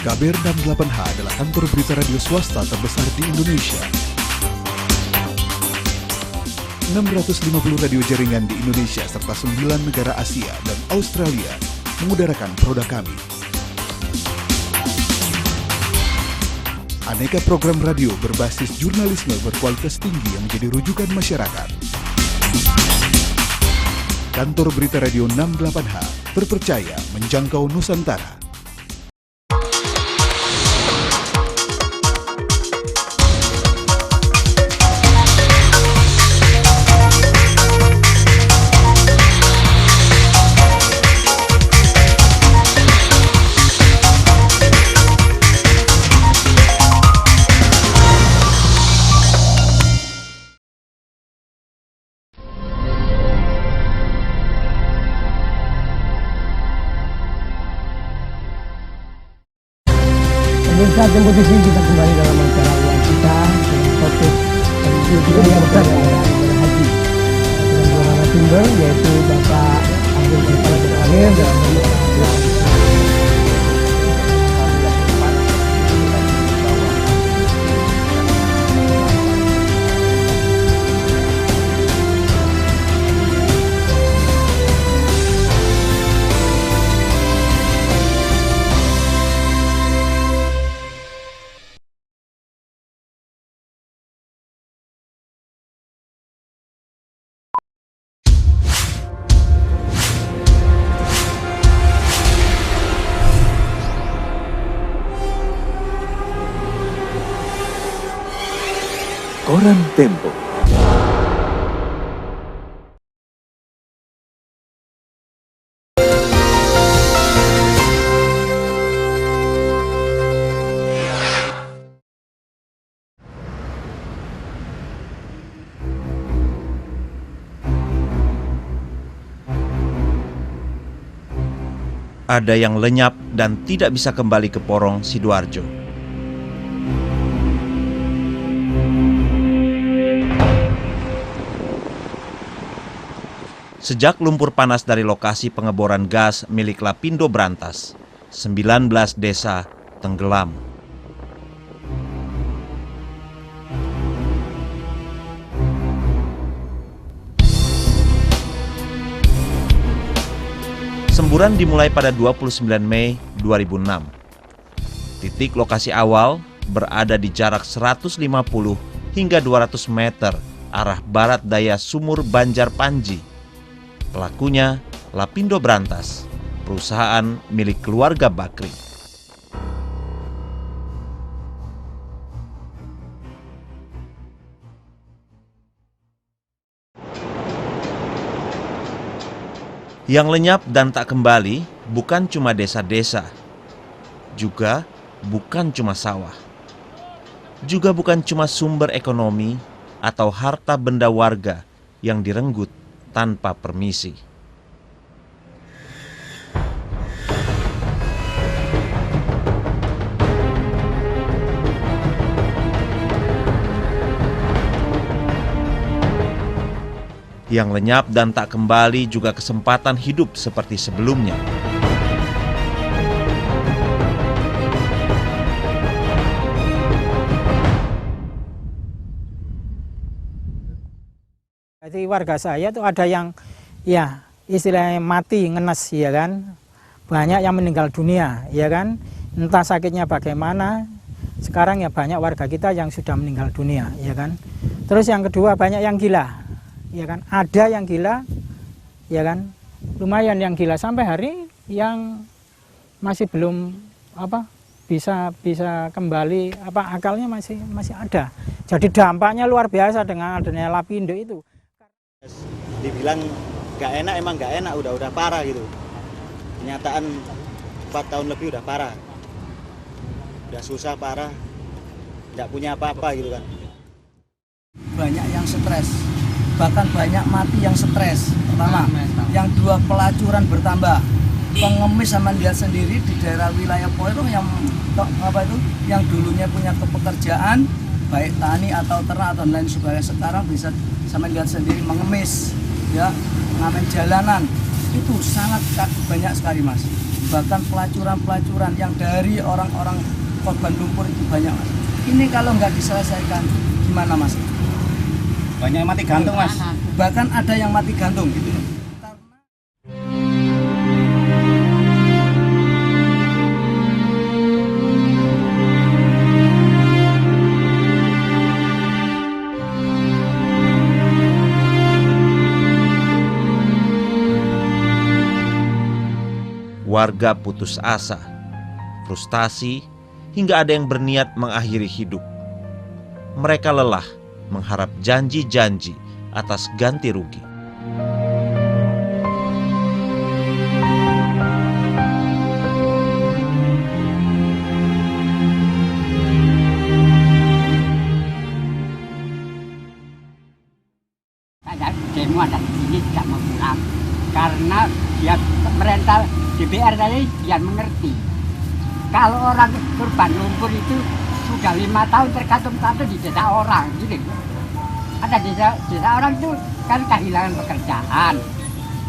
KBR 68H adalah kantor berita radio swasta terbesar di Indonesia. 650 radio jaringan di Indonesia serta 9 negara Asia dan Australia mengudarakan produk kami. Aneka program radio berbasis jurnalisme berkualitas tinggi yang menjadi rujukan masyarakat. Kantor berita radio 68H, terpercaya menjangkau Nusantara. Pemirsa kompetisi, kita kembali dalam acara uang kita dengan topik yang berbeda dengan haji. Dengan dua narasumber yaitu Bapak Abdul Kepala Terakhir dan Koran Tempo. Ada yang lenyap dan tidak bisa kembali ke Porong Sidoarjo. Sejak lumpur panas dari lokasi pengeboran gas milik Lapindo Brantas, 19 desa tenggelam. Semburan dimulai pada 29 Mei 2006. Titik lokasi awal berada di jarak 150 hingga 200 meter arah barat daya Sumur Banjar Panji. Pelakunya Lapindo Brantas, perusahaan milik keluarga Bakri. Yang lenyap dan tak kembali bukan cuma desa-desa, juga bukan cuma sawah, juga bukan cuma sumber ekonomi atau harta benda warga yang direnggut tanpa permisi. Yang lenyap dan tak kembali juga kesempatan hidup seperti sebelumnya. Jadi warga saya tuh ada yang ya istilahnya mati ngenes ya kan, banyak yang meninggal dunia ya kan, entah sakitnya bagaimana. Sekarang ya banyak warga kita yang sudah meninggal dunia ya kan. Terus yang kedua banyak yang gila ya kan, ada yang gila ya kan, lumayan yang gila sampai hari yang masih belum bisa kembali akalnya masih ada. Jadi dampaknya luar biasa dengan adanya Lapindo itu. Dibilang gak enak, emang gak enak, udah parah gitu. Kenyataan 4 tahun lebih udah parah, udah susah parah, gak punya apa-apa gitu kan. Banyak yang stres, bahkan banyak mati yang stres. Pertama, yang dua pelacuran bertambah, pengemis sama lihat sendiri di daerah wilayah Porong yang dulunya punya kepekerjaan baik tani atau ternak atau lain sebagainya, sekarang bisa sama lihat sendiri mengemis ya, ngamen jalanan itu sangat banyak sekali mas. bahkan pelacuran-pelacuran yang dari orang-orang korban lumpur itu banyak, Mas. Ini kalau nggak diselesaikan gimana, Mas? Banyak yang mati gantung, Mas. Bahkan ada yang mati gantung gitu. Warga putus asa, frustasi, hingga ada yang berniat mengakhiri hidup. Mereka lelah mengharap janji-janji atas ganti rugi. Saya demo ada di sini tidak mau pulang karena dia pemerintah DPR tadi dia mengerti kalau orang korban lumpur itu sudah 5 tahun tergantung-gantung di desa orang gitu. Ada desa orang itu kan kehilangan pekerjaan,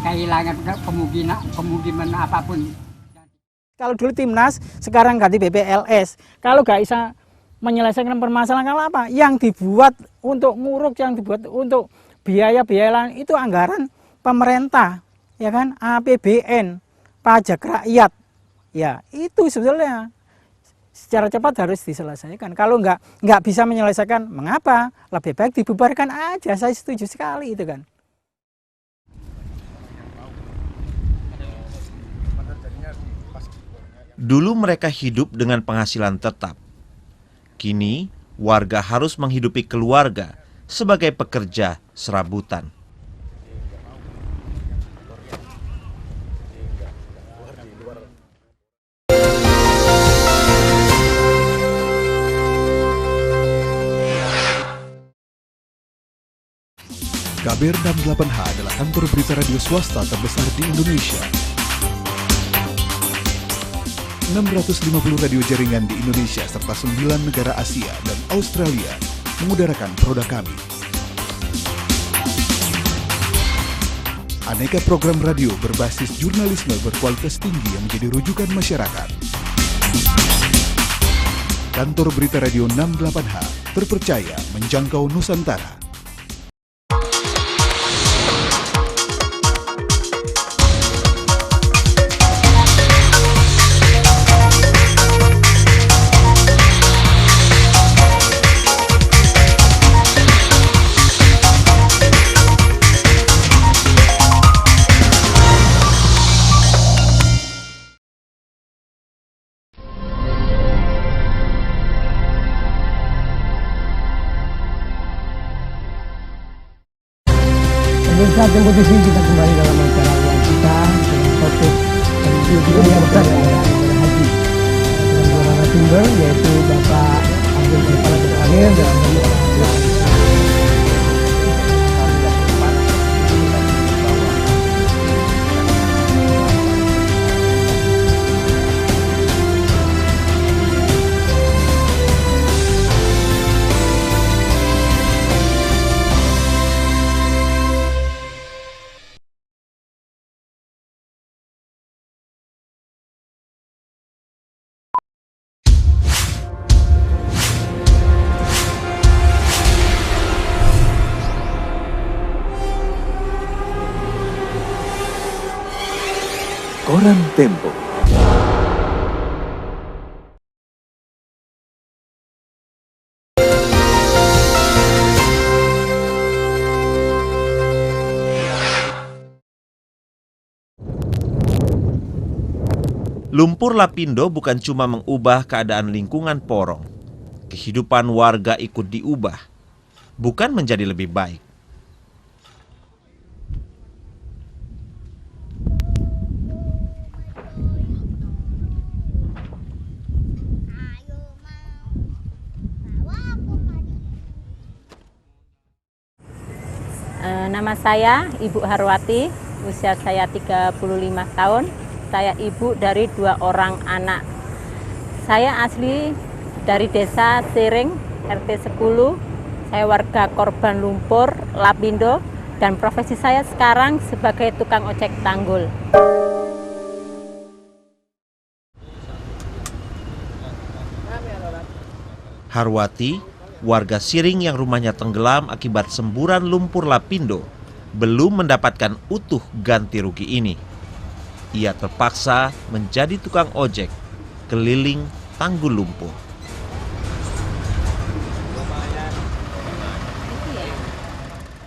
kehilangan kemungkinan apapun. Kalau dulu timnas, sekarang ganti BPLS. Kalau nggak bisa menyelesaikan permasalahan, kalau apa? Yang dibuat untuk muruk, yang dibuat untuk biaya-biaya lain itu anggaran pemerintah, ya kan? APBN, pajak rakyat, ya itu sebetulnya secara cepat harus diselesaikan. Kalau nggak bisa menyelesaikan, mengapa? Lebih baik dibubarkan aja. Saya setuju sekali itu kan. Dulu mereka hidup dengan penghasilan tetap. Kini warga harus menghidupi keluarga sebagai pekerja serabutan. KBR 68H adalah kantor berita radio swasta terbesar di Indonesia. 650 radio jaringan di Indonesia serta 9 negara Asia dan Australia mengudarakan produk kami. Aneka program radio berbasis jurnalisme berkualitas tinggi yang menjadi rujukan masyarakat. Kantor berita radio 68H terpercaya menjangkau Nusantara. Pemirsa kompetisi kita kembali dalam acara yang kita dengan topik tentu yang besar adalah haji. Dengan dua narasumber yaitu Bapak Abdul Kepala Terakhir dan Bapak Koran Tempo. Lumpur Lapindo bukan cuma mengubah keadaan lingkungan Porong. Kehidupan warga ikut diubah, bukan menjadi lebih baik. Nama saya Ibu Harwati, usia saya 35 tahun. Saya ibu dari 2 orang anak. Saya asli dari desa Siring, RT 10. Saya warga korban lumpur Lapindo dan profesi saya sekarang sebagai tukang ojek tanggul. Harwati, warga Siring yang rumahnya tenggelam akibat semburan lumpur lapindo, belum mendapatkan utuh ganti rugi ini. Ia terpaksa menjadi tukang ojek keliling Tanggul Lumpur.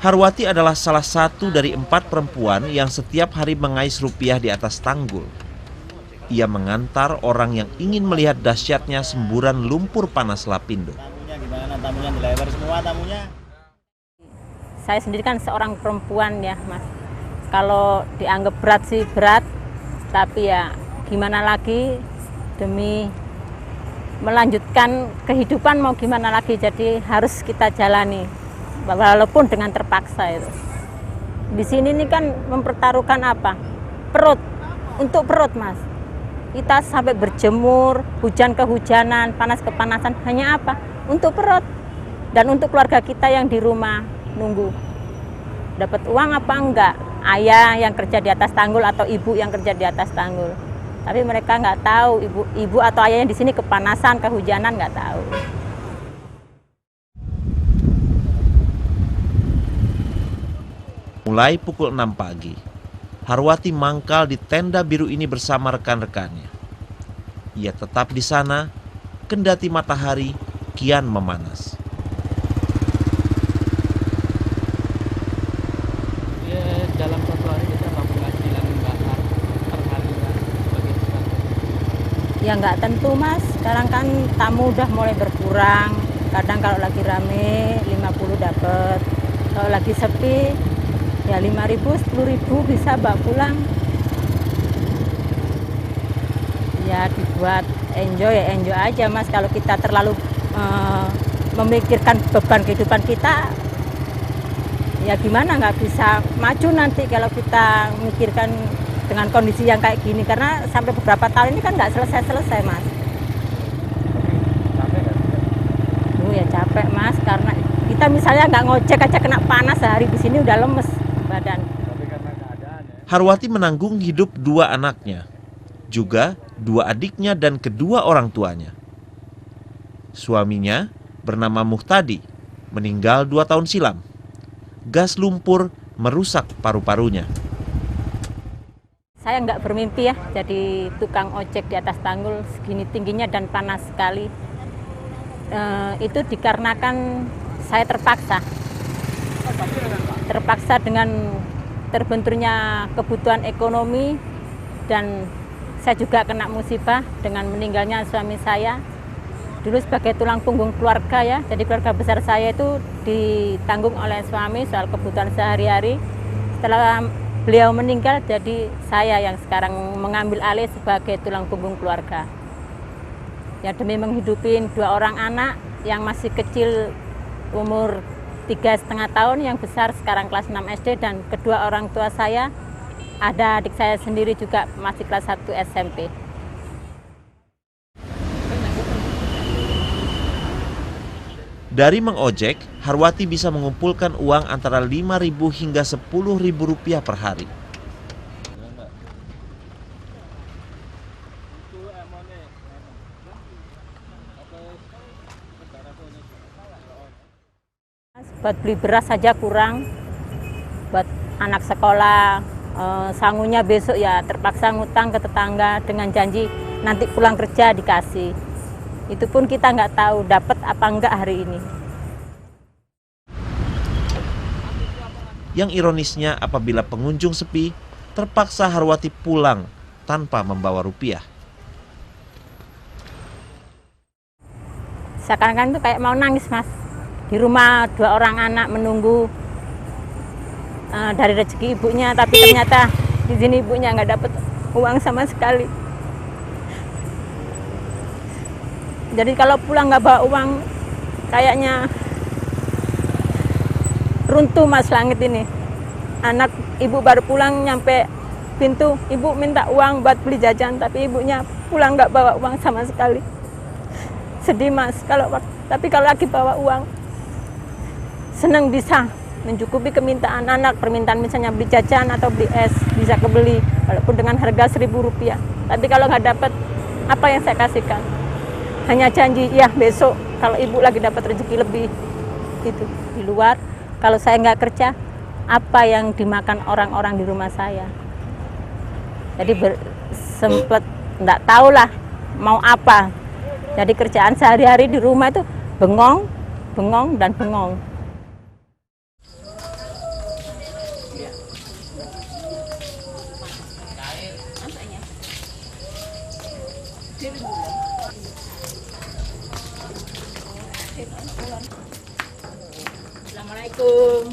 Harwati adalah salah satu dari 4 perempuan yang setiap hari mengais rupiah di atas tanggul. Ia mengantar orang yang ingin melihat dahsyatnya semburan lumpur panas lapindo. Tamunya gimana? Tamunya dilebar semua tamunya. Saya sendiri kan seorang perempuan ya Mas. Kalau dianggap berat sih berat, tapi ya gimana lagi, demi melanjutkan kehidupan mau gimana lagi, jadi harus kita jalani. Walaupun dengan terpaksa itu. Di sini nih kan mempertaruhkan apa? Perut. Untuk perut, Mas. Kita sampai berjemur, hujan kehujanan, panas kepanasan, hanya apa? Untuk perut. Dan untuk keluarga kita yang di rumah nunggu. Dapat uang apa enggak? Ayah yang kerja di atas tanggul atau ibu yang kerja di atas tanggul. Tapi mereka nggak tahu, ibu atau ayahnya di sini kepanasan, kehujanan nggak tahu. Mulai pukul 6 pagi, Harwati mangkal di tenda biru ini bersama rekan-rekannya. Ia tetap di sana, kendati matahari kian memanas. Dalam satu hari kita penghasilan bakar per hari Ya nggak tentu Mas, sekarang kan tamu udah mulai berkurang. Kadang kalau lagi rame 50 dapat, kalau lagi sepi ya 5.000, 10.000 bisa bawa pulang. Ya dibuat enjoy aja Mas. Kalau kita terlalu memikirkan beban kehidupan kita, ya gimana, nggak bisa maju nanti kalau kita memikirkan dengan kondisi yang kayak gini. Karena sampai beberapa tahun ini kan nggak selesai Mas. Ya capek Mas, karena kita misalnya nggak ngojek aja kena panas sehari di sini udah lemes badan. Harwati menanggung hidup 2 anaknya, juga 2 adiknya dan kedua orang tuanya. Suaminya bernama Muhtadi, meninggal 2 tahun silam. Gas lumpur merusak paru-parunya. Saya nggak bermimpi ya jadi tukang ojek di atas tanggul segini tingginya dan panas sekali. Itu dikarenakan saya terpaksa dengan terbenturnya kebutuhan ekonomi, dan saya juga kena musibah dengan meninggalnya suami saya. Dulu sebagai tulang punggung keluarga ya, jadi keluarga besar saya itu ditanggung oleh suami soal kebutuhan sehari-hari. Setelah beliau meninggal, jadi saya yang sekarang mengambil alih sebagai tulang punggung keluarga. Ya demi menghidupi 2 orang anak yang masih kecil umur 3,5 tahun, yang besar sekarang kelas 6 SD, dan kedua orang tua saya, ada adik saya sendiri juga masih kelas 1 SMP. Dari mengojek, Harwati bisa mengumpulkan uang antara 5.000 hingga 10.000 rupiah per hari. Buat beli beras saja kurang, buat anak sekolah, sangunya besok ya terpaksa ngutang ke tetangga dengan janji nanti pulang kerja dikasih. Itu pun kita nggak tahu dapat apa enggak hari ini. Yang ironisnya, apabila pengunjung sepi, terpaksa Harwati pulang tanpa membawa rupiah. Seakan-akan itu kayak mau nangis Mas. Di rumah 2 orang anak menunggu dari rezeki ibunya, tapi ternyata di sini ibunya nggak dapat uang sama sekali. Jadi kalau pulang nggak bawa uang, kayaknya runtuh Mas langit ini. Anak ibu baru pulang, nyampe pintu, ibu minta uang buat beli jajan, tapi ibunya pulang nggak bawa uang sama sekali. Sedih Mas, tapi kalau lagi bawa uang, senang bisa mencukupi permintaan anak, permintaan misalnya beli jajan atau beli es, bisa kebeli walaupun dengan harga 1.000 rupiah. Tapi kalau nggak dapat, apa yang saya kasihkan? hanya janji, ya besok kalau ibu lagi dapat rezeki lebih gitu di luar. Kalau saya nggak kerja, apa yang dimakan orang-orang di rumah saya? Jadi sempet nggak tahu lah mau apa. Jadi kerjaan sehari-hari di rumah itu bengong, bengong, dan bengong. Assalamualaikum.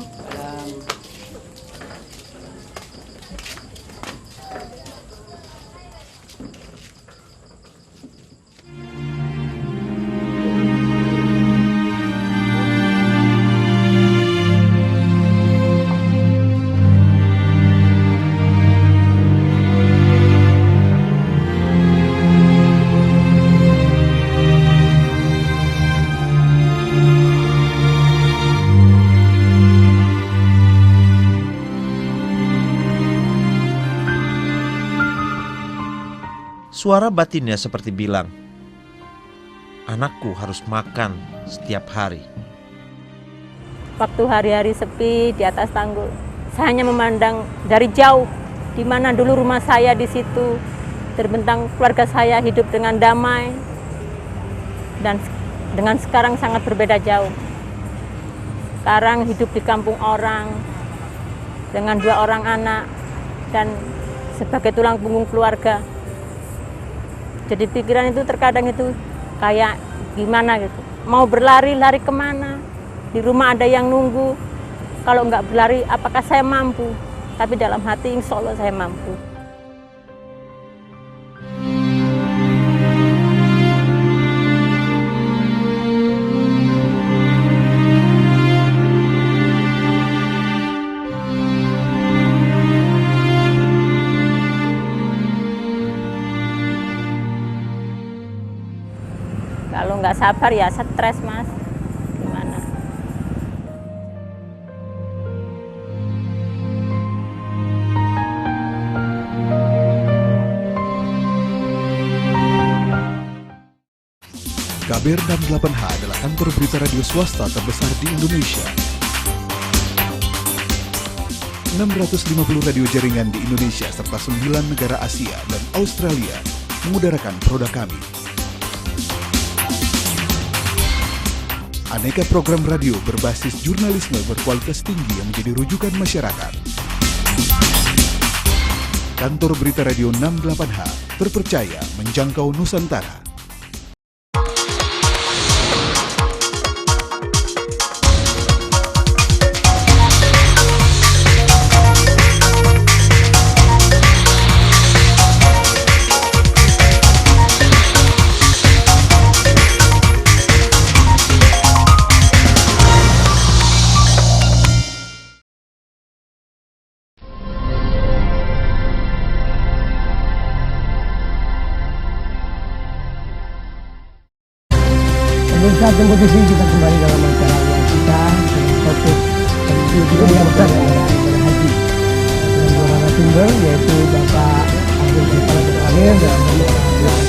Suara batinnya seperti bilang, anakku harus makan setiap hari. Waktu hari-hari sepi di atas tanggul, saya hanya memandang dari jauh di mana dulu rumah saya di situ, terbentang keluarga saya hidup dengan damai, dan dengan sekarang sangat berbeda jauh. Sekarang hidup di kampung orang dengan 2 orang anak dan sebagai tulang punggung keluarga. Jadi pikiran itu terkadang itu kayak gimana gitu. Mau berlari, lari kemana? Di rumah ada yang nunggu. Kalau nggak berlari, apakah saya mampu? Tapi dalam hati insya Allah saya mampu. Kalau nggak sabar ya stres, Mas. Gimana? KBR 68H adalah kantor berita radio swasta terbesar di Indonesia. 650 radio jaringan di Indonesia serta 9 negara Asia dan Australia mengudarakan produk kami. Aneka program radio berbasis jurnalisme berkualitas tinggi yang menjadi rujukan masyarakat. Kantor Berita Radio 68H, terpercaya menjangkau Nusantara. Pemirsa kompetisi, kita kembali dalam acara kita dengan topik tentu juga yang besar adalah haji. Dengan 2 narasumber yaitu Bapak Abdul Kepala Terakhir dan Bapak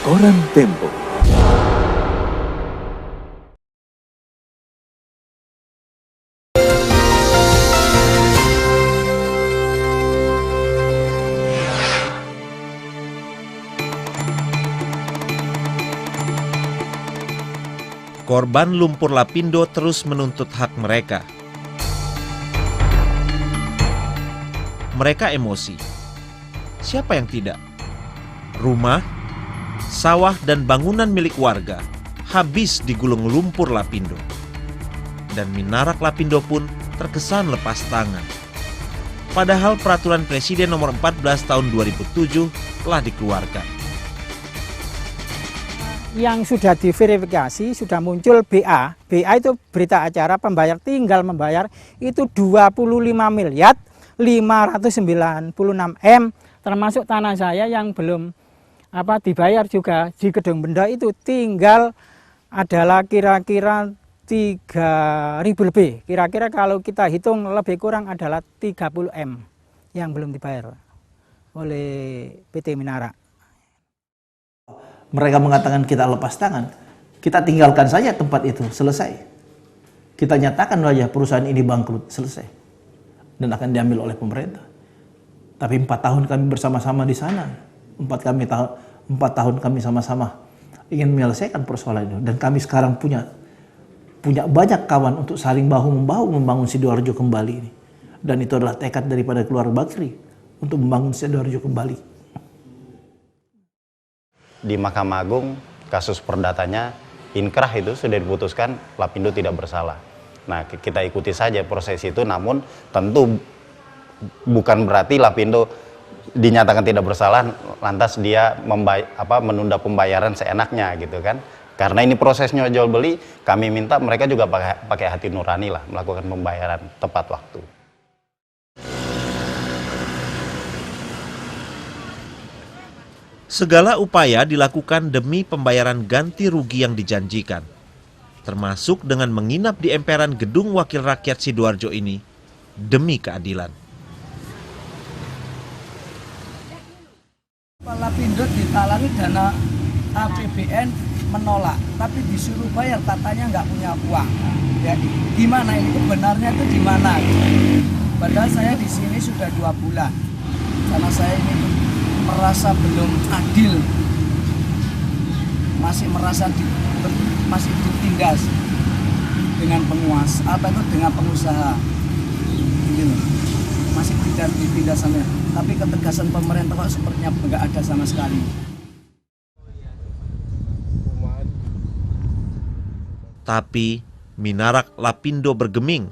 Koran Tempo. Korban lumpur lapindo terus menuntut hak mereka. Mereka emosi. Siapa yang tidak? Rumah, sawah, dan bangunan milik warga habis digulung lumpur lapindo. Dan Minarak Lapindo pun terkesan lepas tangan. Padahal peraturan Presiden nomor 14 tahun 2007 telah dikeluarkan. Yang sudah diverifikasi, sudah muncul BA. BA itu berita acara pembayar, tinggal membayar itu 25 miliar 596 M, termasuk tanah saya yang belum dibayar juga di Gedung Benda itu tinggal adalah kira-kira 3.000 lebih. Kira-kira kalau kita hitung lebih kurang adalah 30 M yang belum dibayar oleh PT Minara. Mereka mengatakan kita lepas tangan, kita tinggalkan saja tempat itu, selesai. Kita nyatakan saja perusahaan ini bangkrut, selesai. Dan akan diambil oleh pemerintah. Tapi 4 tahun kami bersama-sama di sana. 4 tahun kami sama-sama ingin menyelesaikan persoalan itu. Dan kami sekarang punya banyak kawan untuk saling bahu-membahu membangun Sidoarjo kembali ini. Dan itu adalah tekad daripada keluarga Bakri untuk membangun Sidoarjo kembali. Di Mahkamah Agung, kasus perdatanya inkrah itu sudah diputuskan Lapindo tidak bersalah. Nah, kita ikuti saja proses itu, namun tentu bukan berarti Lapindo dinyatakan tidak bersalah, lantas dia menunda pembayaran seenaknya gitu kan. Karena ini prosesnya jual beli, kami minta mereka juga pakai hati nurani lah, melakukan pembayaran tepat waktu. Segala upaya dilakukan demi pembayaran ganti rugi yang dijanjikan, termasuk dengan menginap di emperan Gedung Wakil Rakyat Sidoarjo ini demi keadilan. Lapindo ditalangi dana APBN menolak, tapi disuruh bayar, katanya nggak punya uang. Ya, gimana ini kebenarnya itu di mana? Padahal saya di sini sudah 2 bulan, karena saya ini merasa belum adil, masih merasa masih ditindas dengan penguasa, dengan pengusaha, gitu. Masih tidak ditindas sama, tapi ketegasan pemerintah kok sepertinya nggak ada sama sekali. Tapi minarak Lapindo bergeming.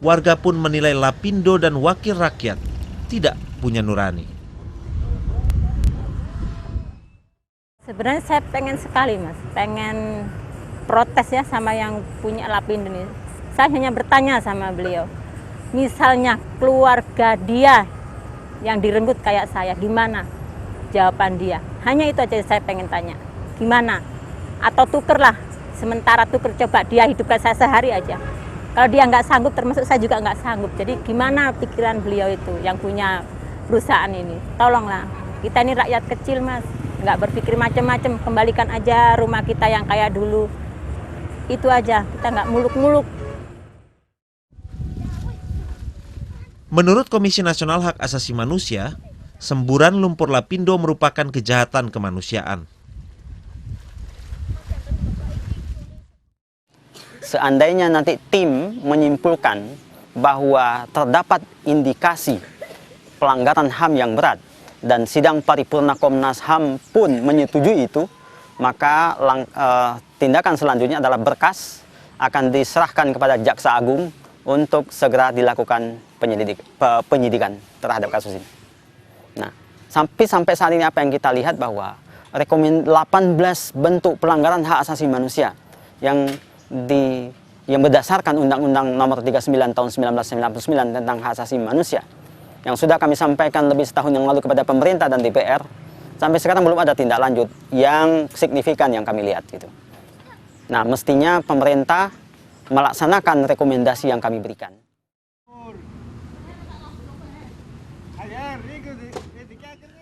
Warga pun menilai Lapindo dan Wakil Rakyat tidak punya nurani. Sebenarnya saya pengen sekali, Mas, pengen protes ya sama yang punya Lapindo ini. Saya hanya bertanya sama beliau, misalnya keluarga dia yang direnggut kayak saya, gimana jawaban dia? Hanya itu aja saya pengen tanya, gimana? Atau tukerlah, sementara tuker, coba dia hidupkan saya sehari aja. Kalau dia nggak sanggup, termasuk saya juga nggak sanggup. Jadi gimana pikiran beliau itu yang punya perusahaan ini? Tolonglah, kita ini rakyat kecil, Mas. Nggak berpikir macam-macam, kembalikan aja rumah kita yang kayak dulu. Itu aja, kita nggak muluk-muluk. Menurut Komisi Nasional Hak Asasi Manusia, semburan lumpur Lapindo merupakan kejahatan kemanusiaan. Seandainya nanti tim menyimpulkan bahwa terdapat indikasi pelanggaran HAM yang berat, dan sidang paripurna Komnas HAM pun menyetujui itu, maka tindakan selanjutnya adalah berkas akan diserahkan kepada Jaksa Agung untuk segera dilakukan penyidikan terhadap kasus ini. Nah, sampai saat ini apa yang kita lihat bahwa 18 bentuk pelanggaran hak asasi manusia yang berdasarkan Undang-Undang Nomor 39 Tahun 1999 tentang hak asasi manusia, yang sudah kami sampaikan lebih setahun yang lalu kepada pemerintah dan DPR, sampai sekarang belum ada tindak lanjut yang signifikan yang kami lihat gitu. Nah, mestinya pemerintah melaksanakan rekomendasi yang kami berikan.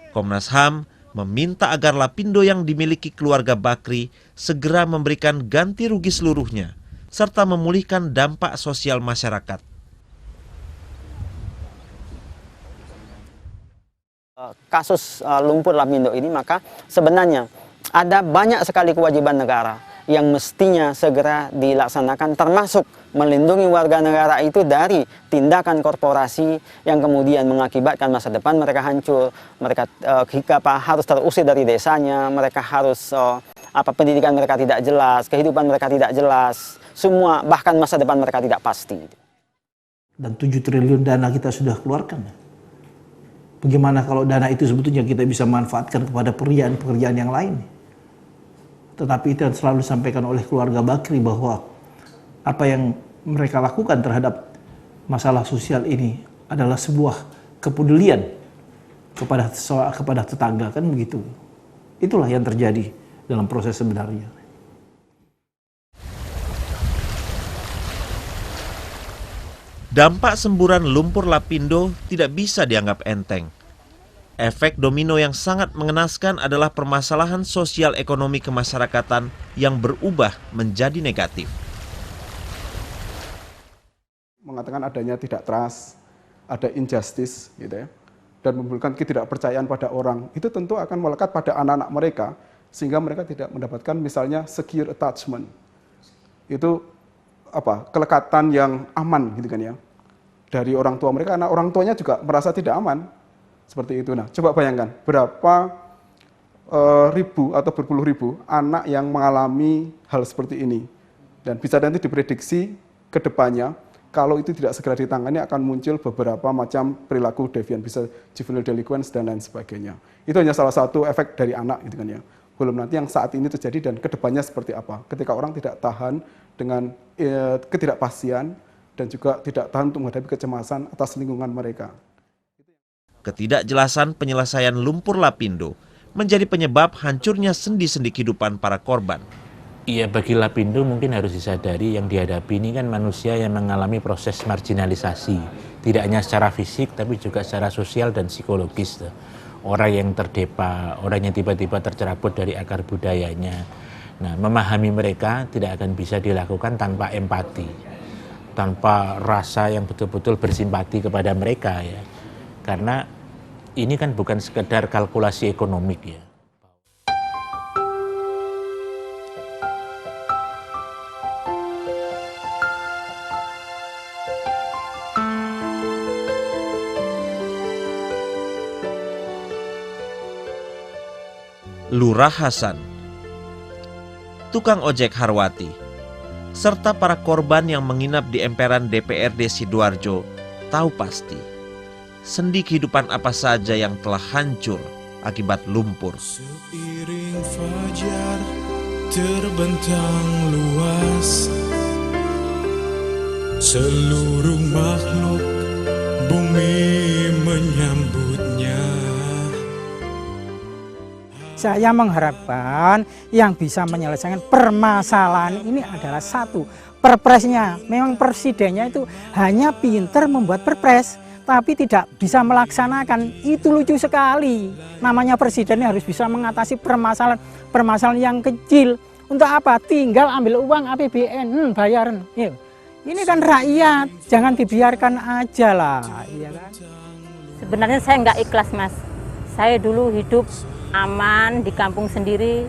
Komnas HAM meminta agar Lapindo yang dimiliki keluarga Bakri segera memberikan ganti rugi seluruhnya, serta memulihkan dampak sosial masyarakat. Kasus lumpur Lapindo ini, maka sebenarnya ada banyak sekali kewajiban negara yang mestinya segera dilaksanakan, termasuk melindungi warga negara itu dari tindakan korporasi yang kemudian mengakibatkan masa depan mereka hancur, mereka harus terusir dari desanya, mereka harus pendidikan mereka tidak jelas, kehidupan mereka tidak jelas, semua, bahkan masa depan mereka tidak pasti. Dan 7 triliun dana kita sudah keluarkan. Bagaimana kalau dana itu sebetulnya kita bisa manfaatkan kepada pekerjaan yang lain. Tetapi itu yang selalu disampaikan oleh keluarga Bakri bahwa apa yang mereka lakukan terhadap masalah sosial ini adalah sebuah kepedulian kepada tetangga, kan begitu. Itulah yang terjadi dalam proses sebenarnya. Dampak semburan lumpur lapindo tidak bisa dianggap enteng. Efek domino yang sangat mengenaskan adalah permasalahan sosial ekonomi kemasyarakatan yang berubah menjadi negatif. Mengatakan adanya tidak trust, ada injustice, gitu ya, dan menimbulkan ketidakpercayaan pada orang, itu tentu akan melekat pada anak-anak mereka, sehingga mereka tidak mendapatkan misalnya secure attachment. Itu kelekatan yang aman gitu kan ya dari orang tua mereka, karena orang tuanya juga merasa tidak aman seperti itu. Nah, coba bayangkan berapa ribu atau berpuluh ribu anak yang mengalami hal seperti ini, dan bisa nanti diprediksi ke depannya kalau itu tidak segera ditangani akan muncul beberapa macam perilaku devian, bisa juvenile delinquents dan lain sebagainya. Itu hanya salah satu efek dari anak gitu kan ya. Belum nanti yang saat ini terjadi dan kedepannya seperti apa ketika orang tidak tahan dengan ketidakpastian dan juga tidak tahan untuk menghadapi kecemasan atas lingkungan mereka. Ketidakjelasan penyelesaian lumpur lapindo menjadi penyebab hancurnya sendi-sendi kehidupan para korban. Iya, bagi lapindo mungkin harus disadari yang dihadapi ini kan manusia yang mengalami proses marginalisasi. Tidak hanya secara fisik tapi juga secara sosial dan psikologis. Orang yang terdepa, orang yang tiba-tiba tercerabut dari akar budayanya. Nah, memahami mereka tidak akan bisa dilakukan tanpa empati, tanpa rasa yang betul-betul bersimpati kepada mereka ya. Karena ini kan bukan sekedar kalkulasi ekonomik ya. Lurah Hasan, tukang ojek Harwati, serta para korban yang menginap di emperan DPRD Sidoarjo tahu pasti sendi kehidupan apa saja yang telah hancur akibat lumpur. Seiring fajar terbentang luas, seluruh makhluk bumi menyambutnya. Saya mengharapkan yang bisa menyelesaikan permasalahan ini adalah satu, perpresnya. Memang presidennya itu hanya pinter membuat perpres, tapi tidak bisa melaksanakan. Itu lucu sekali. Namanya presiden harus bisa mengatasi permasalahan yang kecil. Untuk apa? Tinggal ambil uang APBN, bayaran. Ini kan rakyat, jangan dibiarkan aja lah. Iya kan? Sebenarnya saya nggak ikhlas, Mas. Saya dulu hidup aman di kampung sendiri,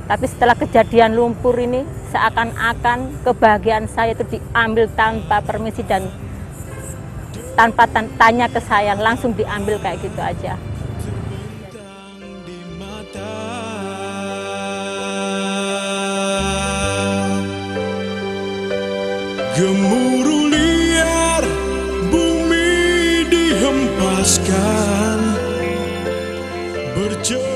tapi setelah kejadian lumpur ini seakan-akan kebahagiaan saya itu diambil tanpa permisi dan tanpa tanya ke saya, langsung diambil kayak gitu aja. Gemuruh liar bumi dihempaskan, berjalan